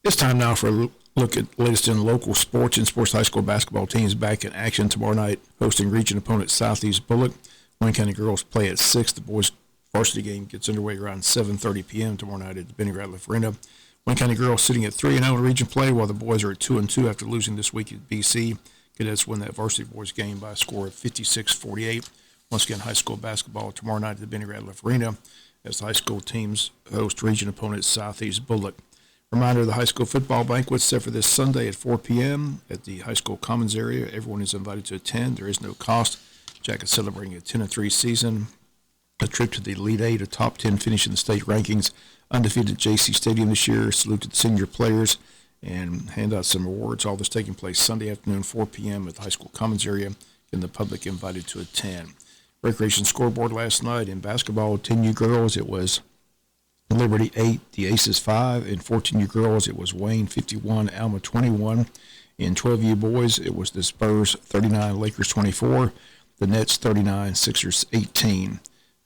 It's time now for a look at the latest in local sports and sports high school basketball teams back in action tomorrow night, hosting region opponent Southeast Bullock. Wayne County girls play at 6. The boys' varsity game gets underway around 7:30 p.m. tomorrow night at the Benny Ratliff Arena. Wayne County girls sitting at 3-0 in region play, while the boys are at 2-2 after losing this week at BC. Cadets win that varsity boys game by a score of 56-48. Once again, high school basketball tomorrow night at the Benny Ratliff Arena as the high school teams host region opponent Southeast Bullock. Reminder, the high school football banquet set for this Sunday at 4 p.m. at the high school commons area. Everyone is invited to attend. There is no cost. Jack is celebrating a 10-3 season. A trip to the Elite Eight, a top 10 finish in the state rankings. Undefeated JC Stadium this year. Salute to the senior players and hand out some awards. All this taking place Sunday afternoon, 4 p.m. at the high school commons area, and the public invited to attend. Recreation scoreboard last night in basketball, 10U girls, it was Liberty 8, the Aces 5. In 14U girls, it was Wayne 51, Alma 21. In 12U boys, it was the Spurs 39, Lakers 24. The Nets 39, Sixers 18.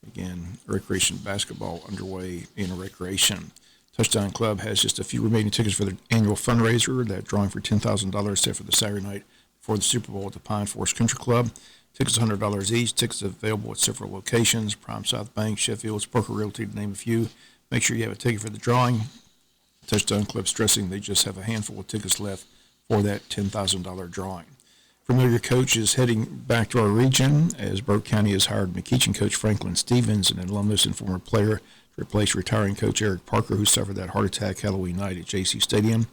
Again, recreation basketball underway in recreation. Touchdown Club has just a few remaining tickets for their annual fundraiser. That drawing for $10,000 set for the Saturday night before the Super Bowl at the Pine Forest Country Club. Tickets $100 each. Tickets available at several locations: Prime South Bank, Sheffield, Spoker Realty, to name a few. Make sure you have a ticket for the drawing. Touchdown Club stressing they just have a handful of tickets left for that $10,000 drawing. Familiar coach is heading back to our region as Burke County has hired McEachin coach Franklin Stevens, an alumnus and former player, to replace retiring coach Eric Parker, who suffered that heart attack Halloween night at JC Stadium.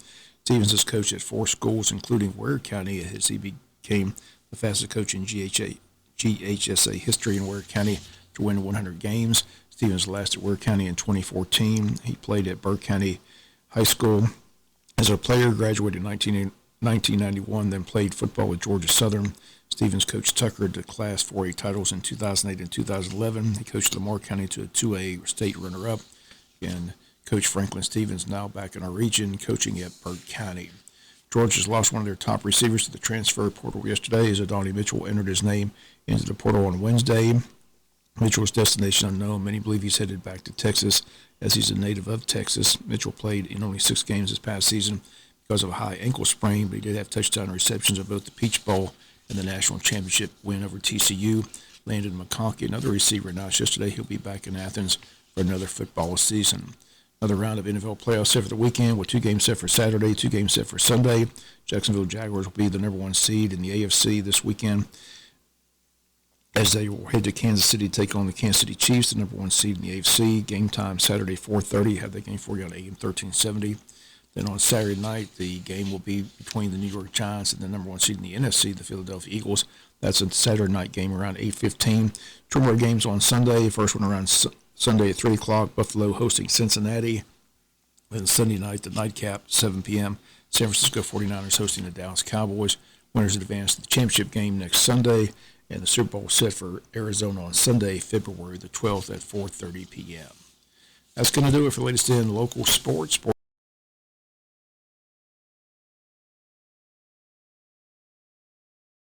Stevens has coached at 4 schools, including Ware County, as he became the fastest coach in GHSA history in Ware County to win 100 games. Stevens last at Ware County in 2014. He played at Burke County High School as a player, graduated in 1991, then played football at Georgia Southern. Stevens coached Tucker to Class 4A titles in 2008 and 2011. He coached Lamar County to a 2A state runner-up. And Coach Franklin Stevens now back in our region, coaching at Burke County. Georgia's lost one of their top receivers to the transfer portal yesterday as Adonai Mitchell entered his name into the portal on Wednesday. Mitchell's destination unknown. Many believe he's headed back to Texas as he's a native of Texas. Mitchell played in only 6 games this past season because of a high ankle sprain, but he did have touchdown receptions at both the Peach Bowl and the national championship win over TCU. Landon McConkey, another receiver, announced yesterday he'll be back in Athens for another football season. Another round of NFL playoffs set for the weekend with 2 games set for Saturday, 2 games set for Sunday. Jacksonville Jaguars will be the number 1 seed in the AFC this weekend as they will head to Kansas City to take on the Kansas City Chiefs, the number 1 seed in the AFC. Game time Saturday, 4:30. Have that game for you on AM 1370. Then on Saturday night, the game will be between the New York Giants and the number 1 seed in the NFC, the Philadelphia Eagles. That's a Saturday night game around 8:15. 2 more games on Sunday. First one around Sunday at 3 o'clock, Buffalo hosting Cincinnati. Then Sunday night, the nightcap, 7 p.m., San Francisco 49ers hosting the Dallas Cowboys. Winners advance to the championship game next Sunday, and the Super Bowl set for Arizona on Sunday, February the 12th at 4:30 p.m. That's going to do it for the latest in local sports.